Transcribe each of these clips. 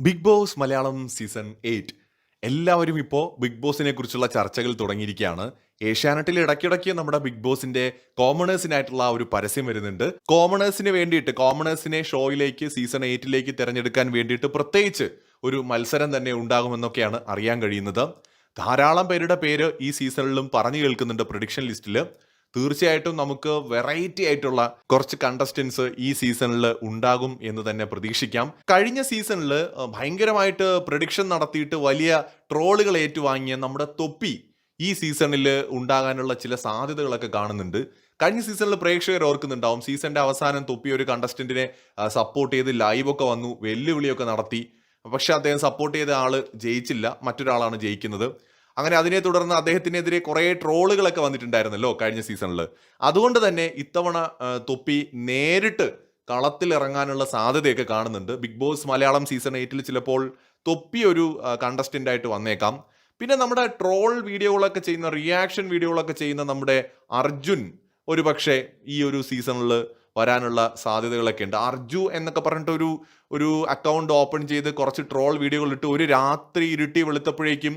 Big boss Malayalam season 8 എല്ലാവരും ഇപ്പോൾ big ബോസിനെ കുറിച്ചുള്ള ചർച്ചകൾ തുടങ്ങിയിരിക്കുകയാണ്. ഏഷ്യാനെറ്റിൽ ഇടയ്ക്കിടയ്ക്ക് നമ്മുടെ ബിഗ് ബോസിന്റെ കോമണേഴ്സിനായിട്ടുള്ള ആ ഒരു പരസ്യം വരുന്നുണ്ട്. കോമണേഴ്സിന് വേണ്ടിയിട്ട് കോമണേഴ്സിനെ ഷോയിലേക്ക് സീസൺ 8ലേക്ക് തിരഞ്ഞെടുക്കാൻ വേണ്ടിയിട്ട് പ്രത്യേകിച്ച് ഒരു മത്സരം തന്നെ ഉണ്ടാകുമെന്നൊക്കെയാണ് അറിയാൻ കഴിയുന്നത്. ധാരാളം പേരുടെ പേര് ഈ സീസണിലും പറഞ്ഞു കേൾക്കുന്നുണ്ട് പ്രഡിക്ഷൻ ലിസ്റ്റിൽ. തീർച്ചയായിട്ടും നമുക്ക് വെറൈറ്റി ആയിട്ടുള്ള കുറച്ച് കണ്ടസ്റ്റൻസ് ഈ സീസണിൽ ഉണ്ടാകും എന്ന് തന്നെ പ്രതീക്ഷിക്കാം. കഴിഞ്ഞ സീസണിൽ ഭയങ്കരമായിട്ട് പ്രഡിക്ഷൻ നടത്തിയിട്ട് വലിയ ട്രോളുകൾ ഏറ്റുവാങ്ങിയ നമ്മുടെ തൊപ്പി ഈ സീസണിൽ ഉണ്ടാകാനുള്ള ചില സാധ്യതകളൊക്കെ കാണുന്നുണ്ട്. കഴിഞ്ഞ സീസണിൽ പ്രേക്ഷകർ ഓർക്കുന്നുണ്ടാവും, സീസണിന്റെ അവസാനം തൊപ്പി ഒരു കണ്ടസ്റ്റന്റിനെ സപ്പോർട്ട് ചെയ്ത് ലൈവൊക്കെ വന്നു, വെല്ലുവിളിയൊക്കെ നടത്തി. പക്ഷെ അദ്ദേഹം സപ്പോർട്ട് ചെയ്ത ആള് ജയിച്ചില്ല, മറ്റൊരാളാണ് ജയിക്കുന്നത്. അങ്ങനെ അതിനെ തുടർന്ന് അദ്ദേഹത്തിനെതിരെ കുറേ ട്രോളുകളൊക്കെ വന്നിട്ടുണ്ടായിരുന്നല്ലോ കഴിഞ്ഞ സീസണിൽ. അതുകൊണ്ട് തന്നെ ഇത്തവണ തൊപ്പി നേരിട്ട് കളത്തിൽ ഇറങ്ങാനുള്ള സാധ്യതയൊക്കെ കാണുന്നുണ്ട്. ബിഗ് ബോസ് മലയാളം സീസൺ 8 ചിലപ്പോൾ തൊപ്പി ഒരു കണ്ടസ്റ്റന്റ് ആയിട്ട് വന്നേക്കാം. പിന്നെ നമ്മുടെ ട്രോൾ വീഡിയോകളൊക്കെ ചെയ്യുന്ന, റിയാക്ഷൻ വീഡിയോകളൊക്കെ ചെയ്യുന്ന നമ്മുടെ അർജുൻ ഒരു പക്ഷേ ഈ ഒരു സീസണിൽ വരാനുള്ള സാധ്യതകളൊക്കെ ഉണ്ട്. അർജു എന്നൊക്കെ പറഞ്ഞിട്ട് ഒരു അക്കൗണ്ട് ഓപ്പൺ ചെയ്ത് കുറച്ച് ട്രോൾ വീഡിയോകൾ ഇട്ട് ഒരു രാത്രി ഇരുട്ടി വെളുത്തപ്പോഴേക്കും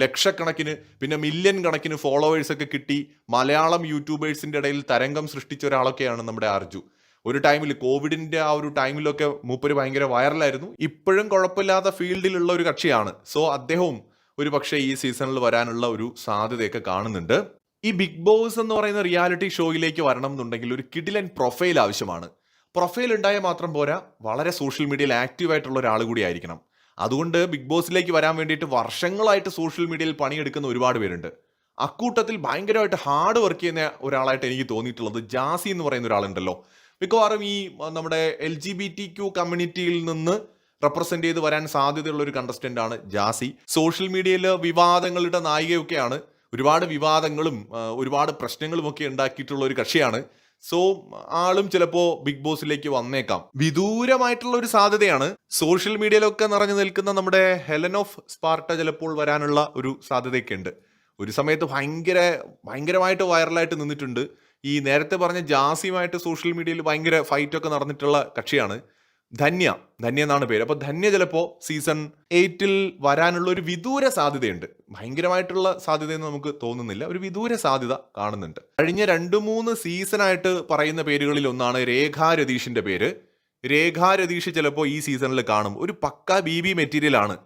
ലക്ഷക്കണക്കിന് പിന്നെ മില്യൺ കണക്കിന് ഫോളോവേഴ്സ് ഒക്കെ കിട്ടി മലയാളം യൂട്യൂബേഴ്സിന്റെ ഇടയിൽ തരംഗം സൃഷ്ടിച്ച ഒരാളൊക്കെയാണ് നമ്മുടെ അർജു. ഒരു ടൈമിൽ കോവിഡിന്റെ ആ ഒരു ടൈമിലൊക്കെ മൂപ്പര് ഭയങ്കര വൈറലായിരുന്നു. ഇപ്പോഴും കുഴപ്പമില്ലാത്ത ഫീൽഡിലുള്ള ഒരു കക്ഷിയാണ്. സോ അദ്ദേഹവും ഒരു പക്ഷേ ഈ സീസണിൽ വരാനുള്ള ഒരു സാധ്യതയൊക്കെ കാണുന്നുണ്ട്. ഈ ബിഗ് ബോസ് എന്ന് പറയുന്ന റിയാലിറ്റി ഷോയിലേക്ക് വരണം എന്നുണ്ടെങ്കിൽ ഒരു കിടിലൻ പ്രൊഫൈൽ ആവശ്യമാണ്. പ്രൊഫൈൽ ഉണ്ടായാൽ മാത്രം പോരാ, വളരെ സോഷ്യൽ മീഡിയയിൽ ആക്റ്റീവ് ആയിട്ടുള്ള ഒരാൾ കൂടി ആയിരിക്കണം. അതുകൊണ്ട് ബിഗ് ബോസിലേക്ക് വരാൻ വേണ്ടിയിട്ട് വർഷങ്ങളായിട്ട് സോഷ്യൽ മീഡിയയിൽ പണിയെടുക്കുന്ന ഒരുപാട് പേരുണ്ട്. അക്കൂട്ടത്തിൽ ഭയങ്കരമായിട്ട് ഹാർഡ് വർക്ക് ചെയ്യുന്ന ഒരാളായിട്ട് എനിക്ക് തോന്നിയിട്ടുള്ളത് ജാസി എന്ന് പറയുന്ന ഒരാളുണ്ടല്ലോ. മിക്കവാറും ഈ നമ്മുടെ LGBTQ കമ്മ്യൂണിറ്റിയിൽ നിന്ന് റെപ്രസെന്റ് ചെയ്ത് വരാൻ സാധ്യതയുള്ള ഒരു കണ്ടസ്റ്റന്റ് ആണ് ജാസി. സോഷ്യൽ മീഡിയയിൽ വിവാദങ്ങളുടെ നായികയൊക്കെയാണ്. ഒരുപാട് വിവാദങ്ങളും ഒരുപാട് പ്രശ്നങ്ങളും ഒക്കെ ഉണ്ടാക്കിയിട്ടുള്ള ഒരു കക്ഷിയാണ്. സോ ആളും ചിലപ്പോ ബിഗ് ബോസിലേക്ക് വന്നേക്കാം. വിദൂരമായിട്ടുള്ള ഒരു സാധ്യതയാണ്. സോഷ്യൽ മീഡിയയിലൊക്കെ നിറഞ്ഞു നിൽക്കുന്ന നമ്മുടെ ഹെലൻ ഓഫ് സ്പാർട്ട ചിലപ്പോൾ വരാനുള്ള ഒരു സാധ്യതയൊക്കെ ഉണ്ട്. ഒരു സമയത്ത് ഭയങ്കരമായിട്ട് വൈറലായിട്ട് നിന്നിട്ടുണ്ട്. ഈ നേരത്തെ പറഞ്ഞ ജാസിയുമായിട്ട് സോഷ്യൽ മീഡിയയിൽ ഭയങ്കര ഫൈറ്റ് ഒക്കെ നടന്നിട്ടുള്ള കക്ഷിയാണ് ധന്യ എന്നാണ് പേര്. അപ്പൊ ധന്യ ചിലപ്പോ സീസൺ 8 വരാനുള്ള ഒരു വിദൂര സാധ്യതയുണ്ട്. ഭയങ്കരമായിട്ടുള്ള സാധ്യതയെന്ന് നമുക്ക് തോന്നുന്നില്ല, ഒരു വിദൂര സാധ്യത കാണുന്നുണ്ട്. കഴിഞ്ഞ 2-3 സീസണായിട്ട് പറയുന്ന പേരുകളിൽ ഒന്നാണ് രേഖാ രതീഷിന്റെ പേര്. രേഖാ രതീഷ് ചിലപ്പോൾ ഈ സീസണിൽ കാണും. ഒരു പക്ക BB മെറ്റീരിയൽ ആണ്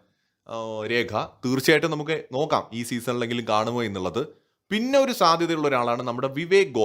രേഖ. തീർച്ചയായിട്ടും നമുക്ക് നോക്കാം ഈ സീസണിലെങ്കിലും കാണുമോ എന്നുള്ളത്. പിന്നെ ഒരു സാധ്യതയുള്ള ഒരാളാണ് നമ്മുടെ വിവേക്